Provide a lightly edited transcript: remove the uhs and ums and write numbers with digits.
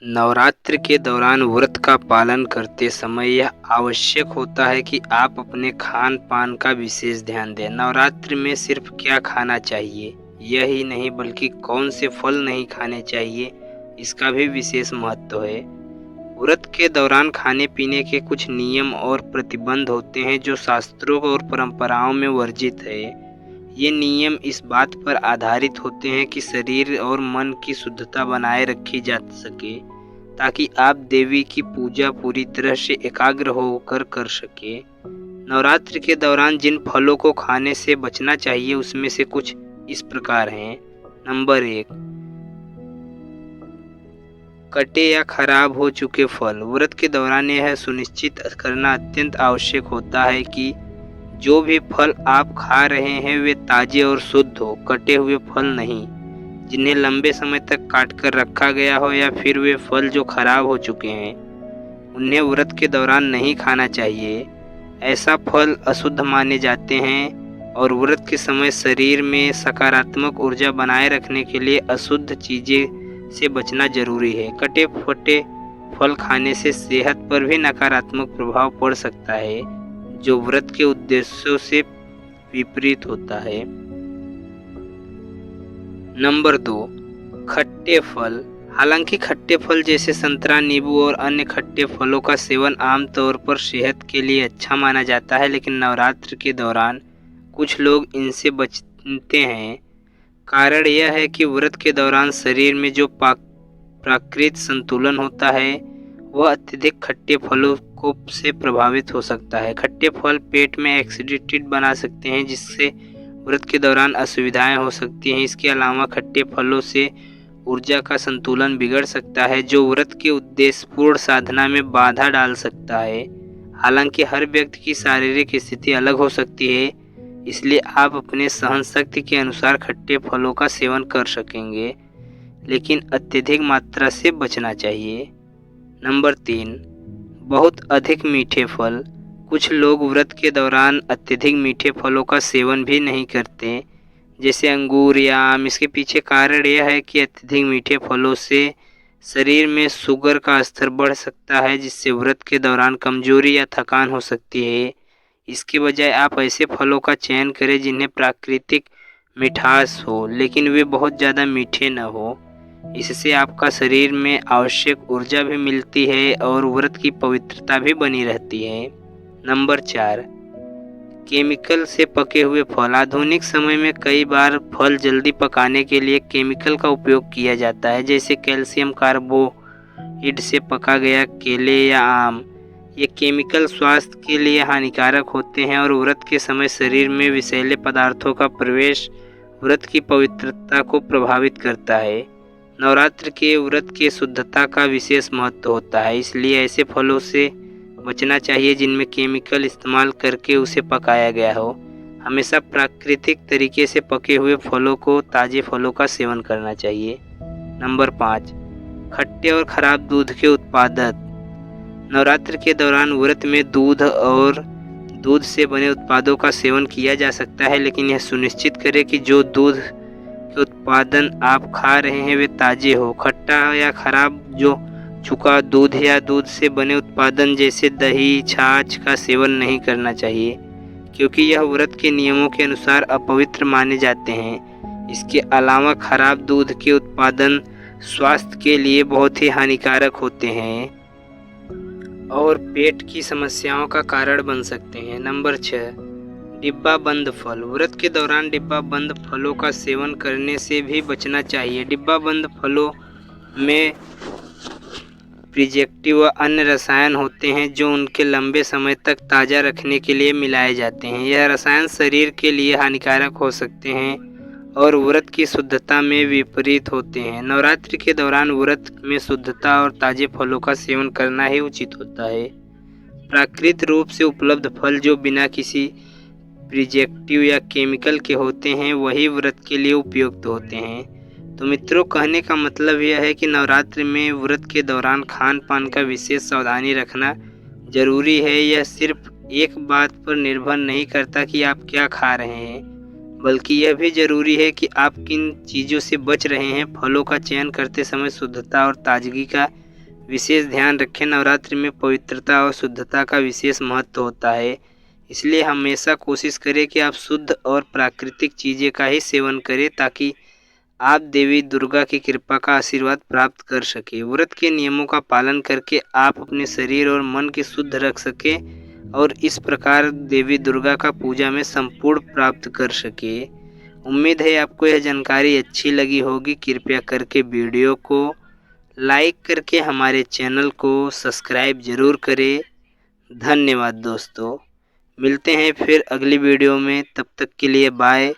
नवरात्र के दौरान व्रत का पालन करते समय यह आवश्यक होता है कि आप अपने खान पान का विशेष ध्यान दें। नवरात्र में सिर्फ क्या खाना चाहिए यही नहीं बल्कि कौन से फल नहीं खाने चाहिए इसका भी विशेष महत्व है। व्रत के दौरान खाने पीने के कुछ नियम और प्रतिबंध होते हैं जो शास्त्रों और परंपराओं में वर्जित है। ये नियम इस बात पर आधारित होते हैं कि शरीर और मन की शुद्धता बनाए रखी जा सके ताकि आप देवी की पूजा पूरी तरह से एकाग्र होकर कर सके। नवरात्र के दौरान जिन फलों को खाने से बचना चाहिए उसमें से कुछ इस प्रकार हैं। नंबर 1, कटे या खराब हो चुके फल। व्रत के दौरान यह सुनिश्चित करना अत्यंत आवश्यक होता है कि जो भी फल आप खा रहे हैं वे ताजे और शुद्ध हो, कटे हुए फल नहीं जिन्हें लंबे समय तक काट कर रखा गया हो या फिर वे फल जो खराब हो चुके हैं उन्हें व्रत के दौरान नहीं खाना चाहिए। ऐसा फल अशुद्ध माने जाते हैं और व्रत के समय शरीर में सकारात्मक ऊर्जा बनाए रखने के लिए अशुद्ध चीज़ें से बचना जरूरी है। कटे फटे फल खाने से सेहत पर भी नकारात्मक प्रभाव पड़ सकता है जो व्रत के उद्देश्यों से विपरीत होता है। नंबर 2, खट्टे फल। हालांकि खट्टे फल जैसे संतरा, नींबू और अन्य खट्टे फलों का सेवन आमतौर पर सेहत के लिए अच्छा माना जाता है, लेकिन नवरात्र के दौरान कुछ लोग इनसे बचते हैं। कारण यह है कि व्रत के दौरान शरीर में जो प्राकृतिक संतुलन होता है वह अत्यधिक खट्टे फलों को से प्रभावित हो सकता है। खट्टे फल पेट में एसिडिटी बना सकते हैं जिससे व्रत के दौरान असुविधाएं हो सकती हैं। इसके अलावा खट्टे फलों से ऊर्जा का संतुलन बिगड़ सकता है जो व्रत के उद्देश्यपूर्ण साधना में बाधा डाल सकता है। हालांकि हर व्यक्ति की शारीरिक स्थिति अलग हो सकती है, इसलिए आप अपने सहन शक्ति के अनुसार खट्टे फलों का सेवन कर सकेंगे, लेकिन अत्यधिक मात्रा से बचना चाहिए। नंबर 3, बहुत अधिक मीठे फल। कुछ लोग व्रत के दौरान अत्यधिक मीठे फलों का सेवन भी नहीं करते, जैसे अंगूर या आम। इसके पीछे कारण यह है कि अत्यधिक मीठे फलों से शरीर में शुगर का स्तर बढ़ सकता है जिससे व्रत के दौरान कमजोरी या थकान हो सकती है। इसके बजाय आप ऐसे फलों का चयन करें जिन्हें प्राकृतिक मिठास हो लेकिन वे बहुत ज़्यादा मीठे न हो। इससे आपका शरीर में आवश्यक ऊर्जा भी मिलती है और व्रत की पवित्रता भी बनी रहती है। नंबर 4, केमिकल से पके हुए फल। आधुनिक समय में कई बार फल जल्दी पकाने के लिए केमिकल का उपयोग किया जाता है, जैसे कैल्शियम कार्बाइड से पका गया केले या आम। ये केमिकल स्वास्थ्य के लिए हानिकारक होते हैं और व्रत के समय शरीर में विषैले पदार्थों का प्रवेश व्रत की पवित्रता को प्रभावित करता है। नवरात्र के व्रत के शुद्धता का विशेष महत्व होता है, इसलिए ऐसे फलों से बचना चाहिए जिनमें केमिकल इस्तेमाल करके उसे पकाया गया हो। हमेशा प्राकृतिक तरीके से पके हुए फलों को ताज़े फलों का सेवन करना चाहिए। नंबर 5, खट्टे और खराब दूध के उत्पादन। नवरात्र के दौरान व्रत में दूध और दूध से बने उत्पादों का सेवन किया जा सकता है, लेकिन यह सुनिश्चित करें कि जो दूध के उत्पादन आप खा रहे हैं वे ताज़े हो। खट्टा या खराब जो चुका दूध या दूध से बने उत्पादन जैसे दही, छाछ का सेवन नहीं करना चाहिए क्योंकि यह व्रत के नियमों के अनुसार अपवित्र माने जाते हैं। इसके अलावा खराब दूध के उत्पादन स्वास्थ्य के लिए बहुत ही हानिकारक होते हैं और पेट की समस्याओं का कारण बन सकते हैं। नंबर 6, डिब्बा बंद फल। व्रत के दौरान डिब्बा बंद फलों का सेवन करने से भी बचना चाहिए। डिब्बा बंद फलों में प्रिजर्वेटिव व अन्य रसायन होते हैं जो उनके लंबे समय तक ताज़ा रखने के लिए मिलाए जाते हैं। यह रसायन शरीर के लिए हानिकारक हो सकते हैं और व्रत की शुद्धता में विपरीत होते हैं। नवरात्रि के दौरान व्रत में शुद्धता और ताज़े फलों का सेवन करना ही उचित होता है। प्राकृतिक रूप से उपलब्ध फल जो बिना किसी प्रिजर्वेटिव या केमिकल के होते हैं वही व्रत के लिए उपयुक्त होते हैं। तो मित्रों, कहने का मतलब यह है कि नवरात्रि में व्रत के दौरान खान पान का विशेष सावधानी रखना जरूरी है। यह सिर्फ एक बात पर निर्भर नहीं करता कि आप क्या खा रहे हैं, बल्कि यह भी जरूरी है कि आप किन चीज़ों से बच रहे हैं। फलों का चयन करते समय शुद्धता और ताजगी का विशेष ध्यान रखें। नवरात्रि में पवित्रता और शुद्धता का विशेष महत्व होता है, इसलिए हमेशा कोशिश करें कि आप शुद्ध और प्राकृतिक चीज़ें का ही सेवन करें ताकि आप देवी दुर्गा की कृपा का आशीर्वाद प्राप्त कर सकें। व्रत के नियमों का पालन करके आप अपने शरीर और मन को शुद्ध रख सकें और इस प्रकार देवी दुर्गा का पूजा में संपूर्ण प्राप्त कर सकें। उम्मीद है आपको यह जानकारी अच्छी लगी होगी। कृपया करके वीडियो को लाइक करके हमारे चैनल को सब्सक्राइब ज़रूर करें। धन्यवाद दोस्तों, मिलते हैं फिर अगली वीडियो में, तब तक के लिए बाय।